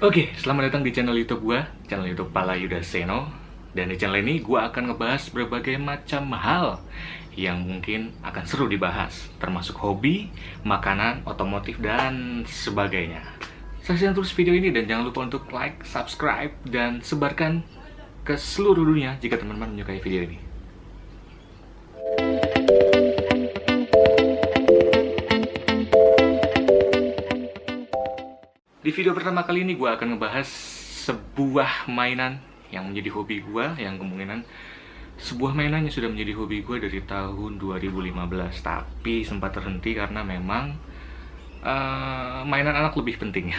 Oke, selamat datang di channel YouTube gua, channel YouTube Pala Yuda Seno. Dan di channel ini gua akan ngebahas berbagai macam hal yang mungkin akan seru dibahas, termasuk hobi, makanan, otomotif, dan sebagainya. Saksikan terus video ini dan jangan lupa untuk like, subscribe, dan sebarkan ke seluruh dunia jika teman-teman menyukai video ini. Di video pertama kali ini gue akan ngebahas sebuah mainan yang menjadi hobi gue, yang kemungkinan sebuah mainan yang sudah menjadi hobi gue dari tahun 2015, tapi sempat terhenti karena memang mainan anak lebih penting,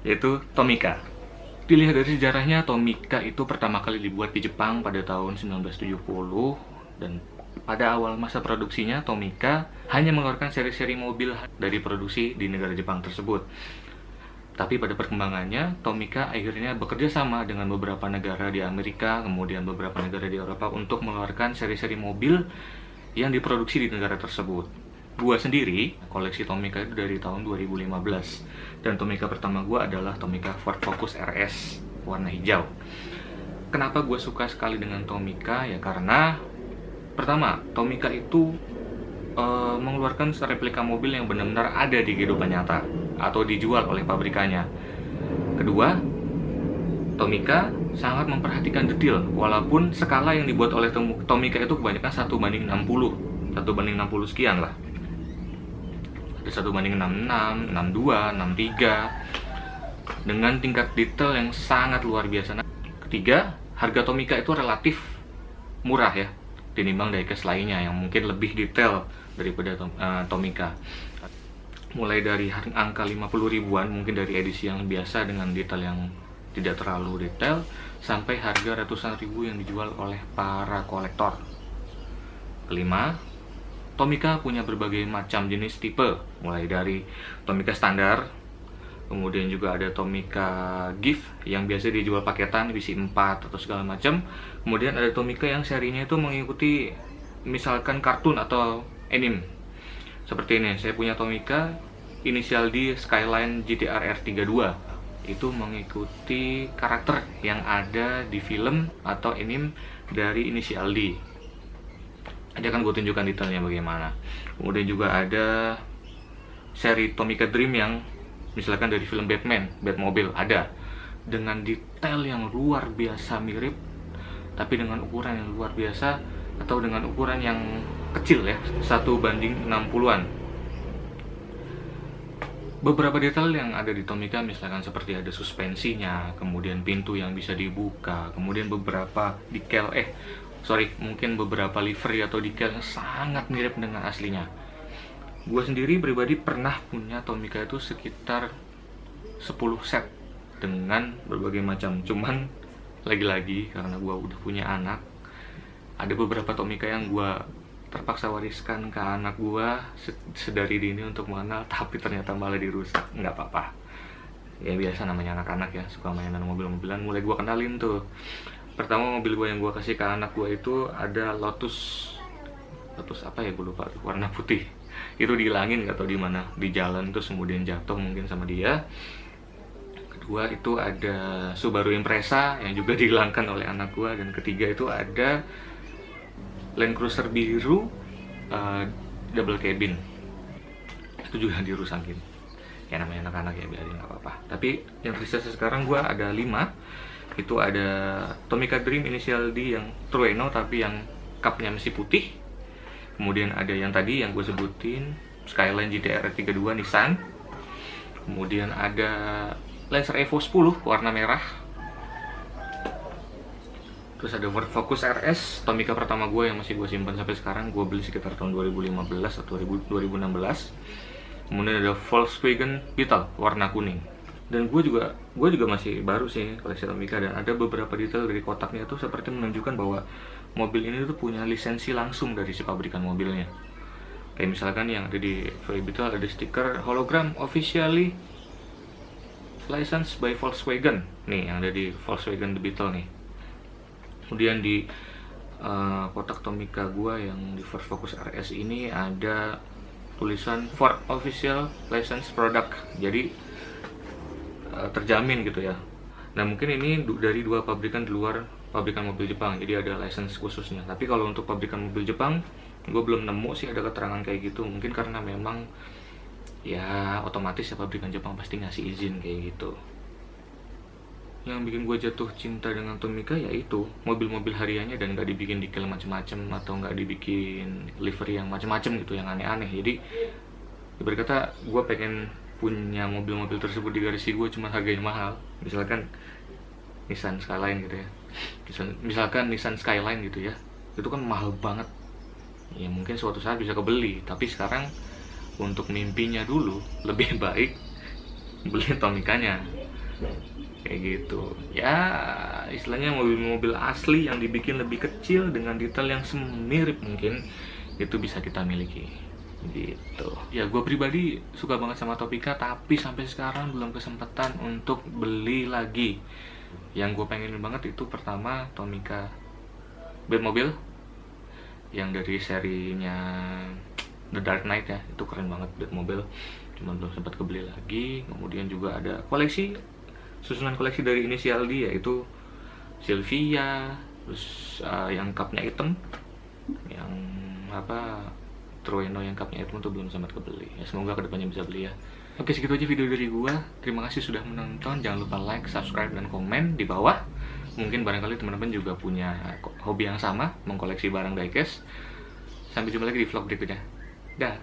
yaitu Tomica. Dilihat dari sejarahnya, Tomica itu pertama kali dibuat di Jepang pada tahun 1970, dan pada awal masa produksinya, Tomica hanya mengeluarkan seri-seri mobil dari produksi di negara Jepang tersebut. Tapi pada perkembangannya, Tomica akhirnya bekerja sama dengan beberapa negara di Amerika, kemudian beberapa negara di Eropa untuk mengeluarkan seri-seri mobil yang diproduksi di negara tersebut. Gua sendiri koleksi Tomica itu dari tahun 2015, dan Tomica pertama gua adalah Tomica Ford Focus RS warna hijau. Kenapa gue suka sekali dengan Tomica? Ya karena pertama, Tomica itu mengeluarkan replika mobil yang benar-benar ada di kehidupan nyata atau dijual oleh pabrikannya. Kedua, Tomica sangat memperhatikan detail, walaupun skala yang dibuat oleh Tomica itu kebanyakan 1:60, 1:60 sekian lah. Ada 1:66, 62, 63, dengan tingkat detail yang sangat luar biasa. Ketiga, harga Tomica itu relatif murah ya, dinimbang diecast lainnya yang mungkin lebih detail daripada Tomica. Mulai dari angka 50 ribuan mungkin dari edisi yang biasa dengan detail yang tidak terlalu detail, sampai harga ratusan ribu yang dijual oleh para kolektor. Kelima, Tomica punya berbagai macam jenis tipe, mulai dari Tomica standar, kemudian juga ada Tomica Gift yang biasa dijual paketan isi 4 atau segala macam. Kemudian ada Tomica yang serinya itu mengikuti misalkan kartun atau anime. Seperti ini, saya punya Tomica inisial D Skyline GTR R32. Itu mengikuti karakter yang ada di film atau anime dari inisial D. Nanti akan gue tunjukkan detailnya bagaimana. Kemudian juga ada seri Tomica Dream yang misalkan dari film Batmobile ada, dengan detail yang luar biasa mirip, tapi dengan ukuran yang luar biasa, atau dengan ukuran yang kecil ya, 1:60-an. Beberapa detail yang ada di Tomica misalkan seperti ada suspensinya, kemudian pintu yang bisa dibuka, kemudian beberapa mungkin beberapa livery atau decal yang sangat mirip dengan aslinya. Gue sendiri pribadi pernah punya Tomica itu sekitar 10 set dengan berbagai macam. Cuman lagi-lagi karena gue udah punya anak, ada beberapa Tomica yang gue terpaksa wariskan ke anak gue sedari dini untuk mengenal, tapi ternyata malah dirusak. Nggak apa-apa, ya biasa namanya anak-anak ya, suka mainan mobil-mobilan. Mulai gue kenalin tuh, pertama mobil gue yang gue kasih ke anak gue itu ada Lotus apa ya, gue lupa, warna putih. Itu dihilangin nggak tahu di mana, di jalan, terus kemudian jatuh mungkin sama dia. Kedua itu ada Subaru Impreza yang juga dihilangkan oleh anak gua, dan ketiga itu ada Land Cruiser biru double cabin, itu juga dirusakin. Ya namanya anak-anak ya, biarin, nggak apa-apa. Tapi yang tersisa sekarang gua ada 5. Itu ada Tomica Dream inisial D yang Trueno tapi yang cupnya masih putih. Kemudian ada yang tadi yang gue sebutin, Skyline GTR 32 Nissan. Kemudian ada Lancer Evo 10 warna merah. Terus ada Ford Focus RS, Tomica pertama gue yang masih gue simpan sampai sekarang. Gue beli sekitar tahun 2015 atau 2016. Kemudian ada Volkswagen Beetle warna kuning. Dan gue juga masih baru sih koleksi Tomica, dan ada beberapa detail dari kotaknya itu seperti menunjukkan bahwa mobil ini tuh punya lisensi langsung dari si pabrikan mobilnya. Kayak misalkan yang ada di Beetle ada stiker hologram officially licensed by Volkswagen. Nih yang ada di Volkswagen The Beetle nih. Kemudian di kotak Tomica gua yang di Ford Focus RS ini ada tulisan Ford Official License Product. Jadi terjamin gitu ya. Nah mungkin ini dari 2 pabrikan di luar pabrikan mobil Jepang, jadi ada license khususnya. Tapi kalau untuk pabrikan mobil Jepang, gue belum nemu sih ada keterangan kayak gitu. Mungkin karena memang ya otomatis ya pabrikan Jepang pasti ngasih izin kayak gitu. Yang bikin gue jatuh cinta dengan Tomica yaitu mobil-mobil hariannya dan nggak dibikin detail macem-macem atau nggak dibikin livery yang macem-macem gitu, yang aneh-aneh. Jadi berkata gue pengen punya mobil-mobil tersebut di garasi gue, cuma harganya mahal. Misalkan Nissan Skyline gitu ya, misalkan Nissan Skyline gitu ya, itu kan mahal banget. Ya mungkin suatu saat bisa kebeli, tapi sekarang untuk mimpinya dulu lebih baik beli Tomicanya kayak gitu ya. Istilahnya mobil-mobil asli yang dibikin lebih kecil dengan detail yang semirip mungkin, itu bisa kita miliki gitu ya. Gue pribadi suka banget sama Tomica, tapi sampai sekarang belum kesempatan untuk beli lagi. Yang gue pengen banget itu pertama Tomica Batmobile yang dari serinya The Dark Knight ya, itu keren banget Batmobile, cuman belum sempat kebeli lagi. Kemudian juga ada susunan koleksi dari inisial D, yaitu Silvia, terus yang cupnya hitam, yang Trueno yang cupnya hitam itu belum sempat kebeli ya. Semoga kedepannya bisa beli ya. Oke, segitu aja video dari gua. Terima kasih sudah menonton. Jangan lupa like, subscribe, dan komen di bawah. Mungkin barangkali teman-teman juga punya hobi yang sama, mengkoleksi barang diecast. Sampai jumpa lagi di vlog berikutnya. Dah.